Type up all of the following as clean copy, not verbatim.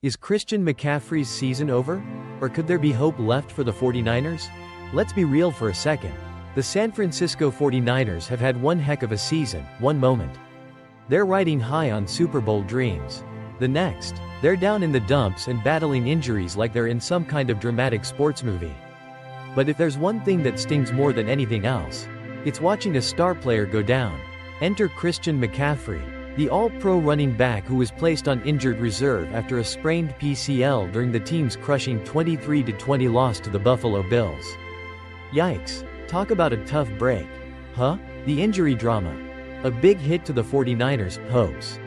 Is Christian McCaffrey's season over? Or could there be hope left for the 49ers? Let's be real for a second. The San Francisco 49ers have had one heck of a season, one moment. They're riding high on Super Bowl dreams. The next, they're down in the dumps and battling injuries like they're in some kind of dramatic sports movie. But if there's one thing that stings more than anything else, it's watching a star player go down. Enter Christian McCaffrey, the all-pro running back who was placed on injured reserve after a sprained PCL during the team's crushing 23-20 loss to the Buffalo Bills. Yikes. Talk about a tough break. Huh? The injury drama. A big hit to the 49ers' hopes.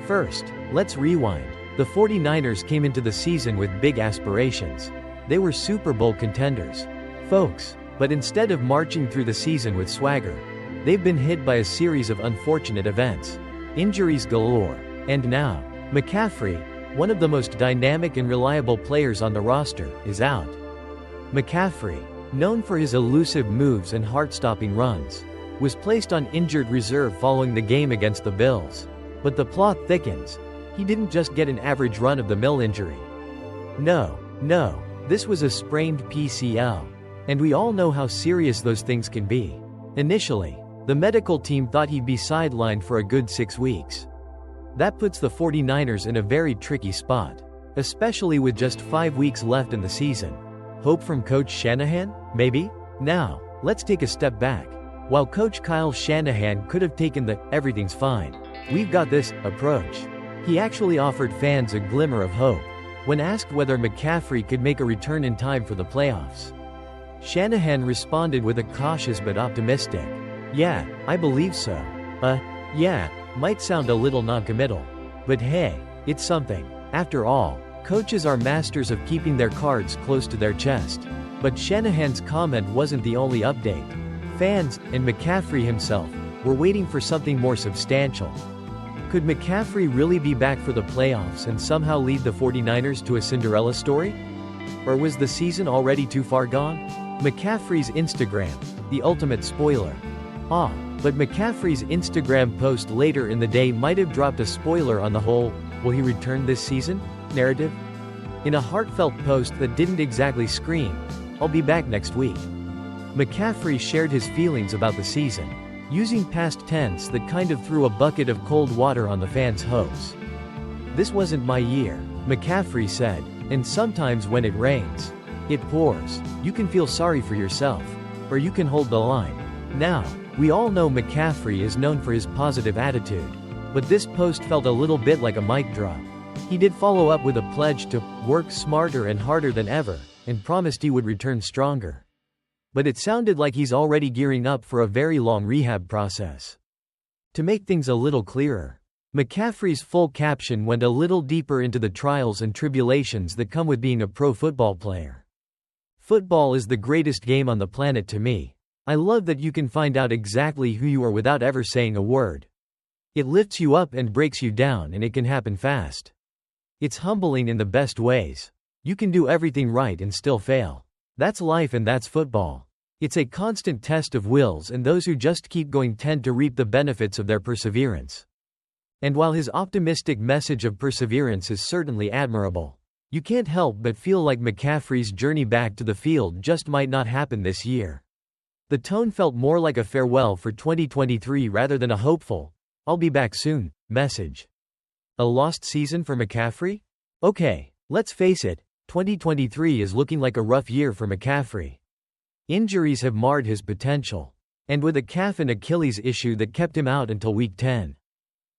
First, let's rewind. The 49ers came into the season with big aspirations. They were Super Bowl contenders, folks. But instead of marching through the season with swagger, they've been hit by a series of unfortunate events. Injuries galore. And now, McCaffrey, one of the most dynamic and reliable players on the roster, is out. McCaffrey, known for his elusive moves and heart-stopping runs, was placed on injured reserve following the game against the Bills. But the plot thickens. He didn't just get an average run-of-the-mill injury. No, this was a sprained PCL. And we all know how serious those things can be. Initially, the medical team thought he'd be sidelined for a good 6 weeks. That puts the 49ers in a very tricky spot, especially with just 5 weeks left in the season. Hope from Coach Shanahan? Maybe? Now, let's take a step back. While Coach Kyle Shanahan could have taken the "everything's fine, we've got this" approach, he actually offered fans a glimmer of hope when asked whether McCaffrey could make a return in time for the playoffs. Shanahan responded with a cautious but optimistic, "Yeah, I believe so." Yeah, might sound a little non-committal. But hey, it's something. After all, coaches are masters of keeping their cards close to their chest. But Shanahan's comment wasn't the only update. Fans, and McCaffrey himself, were waiting for something more substantial. Could McCaffrey really be back for the playoffs and somehow lead the 49ers to a Cinderella story? Or was the season already too far gone? McCaffrey's Instagram, the ultimate spoiler. But McCaffrey's Instagram post later in the day might have dropped a spoiler on the whole "will he return this season" narrative. In a heartfelt post that didn't exactly scream, "I'll be back next week," McCaffrey shared his feelings about the season, using past tense that kind of threw a bucket of cold water on the fans' hopes. "This wasn't my year," McCaffrey said, "and sometimes when it rains, it pours. You can feel sorry for yourself, or you can hold the line." Now, we all know McCaffrey is known for his positive attitude, but this post felt a little bit like a mic drop. He did follow up with a pledge to work smarter and harder than ever, and promised he would return stronger. But it sounded like he's already gearing up for a very long rehab process. To make things a little clearer, McCaffrey's full caption went a little deeper into the trials and tribulations that come with being a pro football player. "Football is the greatest game on the planet to me. I love that you can find out exactly who you are without ever saying a word. It lifts you up and breaks you down, and it can happen fast. It's humbling in the best ways. You can do everything right and still fail. That's life and that's football. It's a constant test of wills, and those who just keep going tend to reap the benefits of their perseverance." And while his optimistic message of perseverance is certainly admirable, you can't help but feel like McCaffrey's journey back to the field just might not happen this year. The tone felt more like a farewell for 2023 rather than a hopeful, "I'll be back soon" message. A lost season for McCaffrey? Okay, let's face it, 2023 is looking like a rough year for McCaffrey. Injuries have marred his potential. And with a calf and Achilles issue that kept him out until Week 10.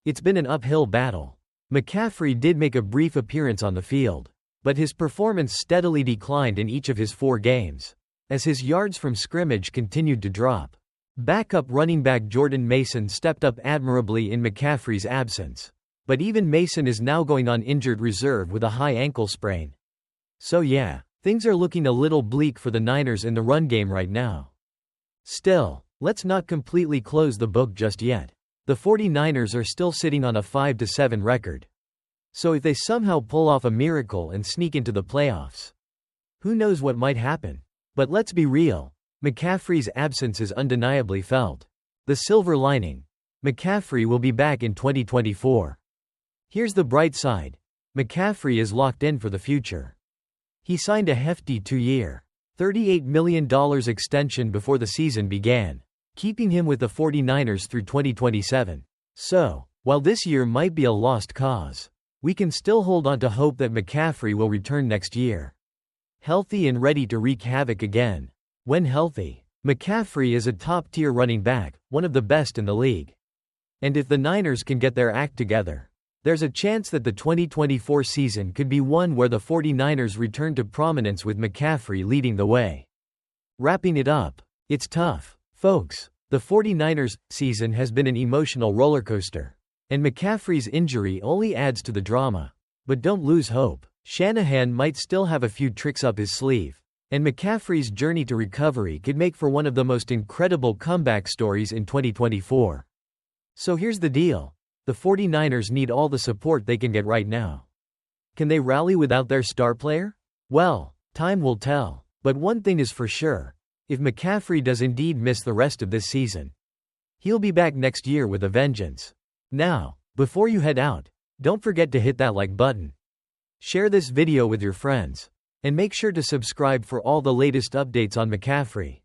It's been an uphill battle. McCaffrey did make a brief appearance on the field, but his performance steadily declined in each of his 4 games, as his yards from scrimmage continued to drop. Backup running back Jordan Mason stepped up admirably in McCaffrey's absence. But even Mason is now going on injured reserve with a high ankle sprain. So yeah, things are looking a little bleak for the Niners in the run game right now. Still, let's not completely close the book just yet. The 49ers are still sitting on a 5-7 record. So if they somehow pull off a miracle and sneak into the playoffs, who knows what might happen. But let's be real, McCaffrey's absence is undeniably felt. The silver lining: McCaffrey will be back in 2024. Here's the bright side. McCaffrey is locked in for the future. He signed a hefty 2-year, $38 million extension before the season began, keeping him with the 49ers through 2027. So, while this year might be a lost cause, we can still hold on to hope that McCaffrey will return next year, healthy and ready to wreak havoc again. When healthy, McCaffrey is a top-tier running back, one of the best in the league. And if the Niners can get their act together, there's a chance that the 2024 season could be one where the 49ers return to prominence with McCaffrey leading the way. Wrapping it up, it's tough, folks. The 49ers season has been an emotional rollercoaster, and McCaffrey's injury only adds to the drama. But don't lose hope. Shanahan might still have a few tricks up his sleeve, and McCaffrey's journey to recovery could make for one of the most incredible comeback stories in 2024. So here's the deal. The 49ers need all the support they can get right now. Can they rally without their star player? Well, time will tell. But one thing is for sure. If McCaffrey does indeed miss the rest of this season, he'll be back next year with a vengeance. Now, before you head out, don't forget to hit that like button. Share this video with your friends. And make sure to subscribe for all the latest updates on McCaffrey,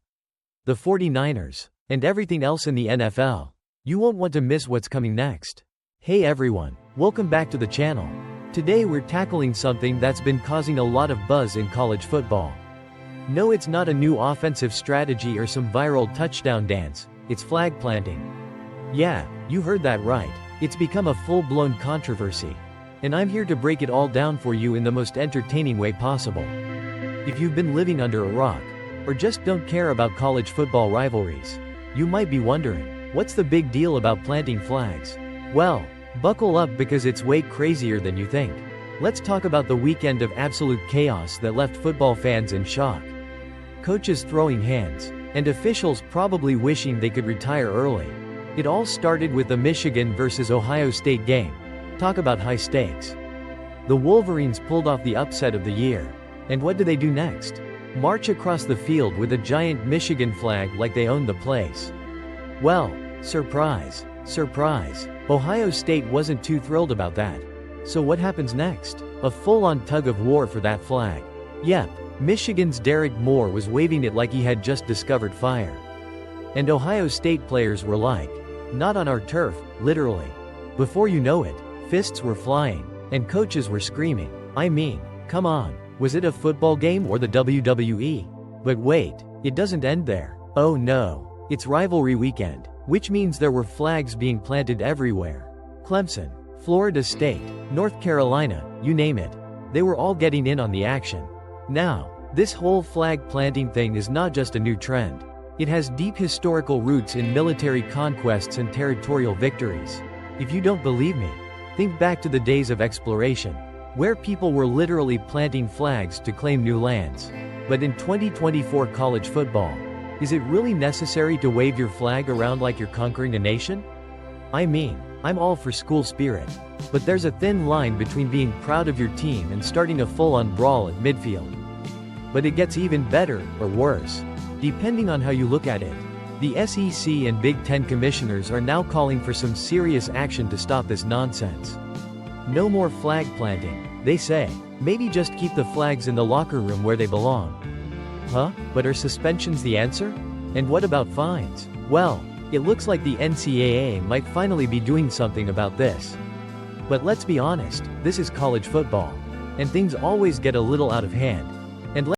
the 49ers, and everything else in the NFL. You won't want to miss what's coming next. Hey everyone, welcome back to the channel. Today we're tackling something that's been causing a lot of buzz in college football. No, it's not a new offensive strategy or some viral touchdown dance, it's flag planting. Yeah, you heard that right. It's become a full-blown controversy. And I'm here to break it all down for you in the most entertaining way possible. If you've been living under a rock, or just don't care about college football rivalries, you might be wondering, what's the big deal about planting flags? Well, buckle up because it's way crazier than you think. Let's talk about the weekend of absolute chaos that left football fans in shock. Coaches throwing hands, and officials probably wishing they could retire early. It all started with the Michigan versus Ohio State game. Talk about high stakes. The Wolverines pulled off the upset of the year. And what do they do next? March across the field with a giant Michigan flag like they own the place. Well, surprise, surprise. Ohio State wasn't too thrilled about that. So what happens next? A full-on tug of war for that flag. Yep, Michigan's Derek Moore was waving it like he had just discovered fire. And Ohio State players were like, not on our turf, literally. Before you know it, fists were flying, and coaches were screaming. I mean, come on, was it a football game or the WWE? But wait, it doesn't end there. Oh no, it's rivalry weekend, which means there were flags being planted everywhere. Clemson, Florida State, North Carolina, you name it. They were all getting in on the action. Now, this whole flag planting thing is not just a new trend. It has deep historical roots in military conquests and territorial victories. If you don't believe me, think back to the days of exploration, where people were literally planting flags to claim new lands. But in 2024 college football, is it really necessary to wave your flag around like you're conquering a nation? I mean, I'm all for school spirit, but there's a thin line between being proud of your team and starting a full-on brawl at midfield. But it gets even better, or worse, depending on how you look at it. The SEC and Big Ten commissioners are now calling for some serious action to stop this nonsense. No more flag planting, they say. Maybe just keep the flags in the locker room where they belong. Huh? But are suspensions the answer? And what about fines? Well, it looks like the NCAA might finally be doing something about this. But let's be honest, this is college football. And things always get a little out of hand.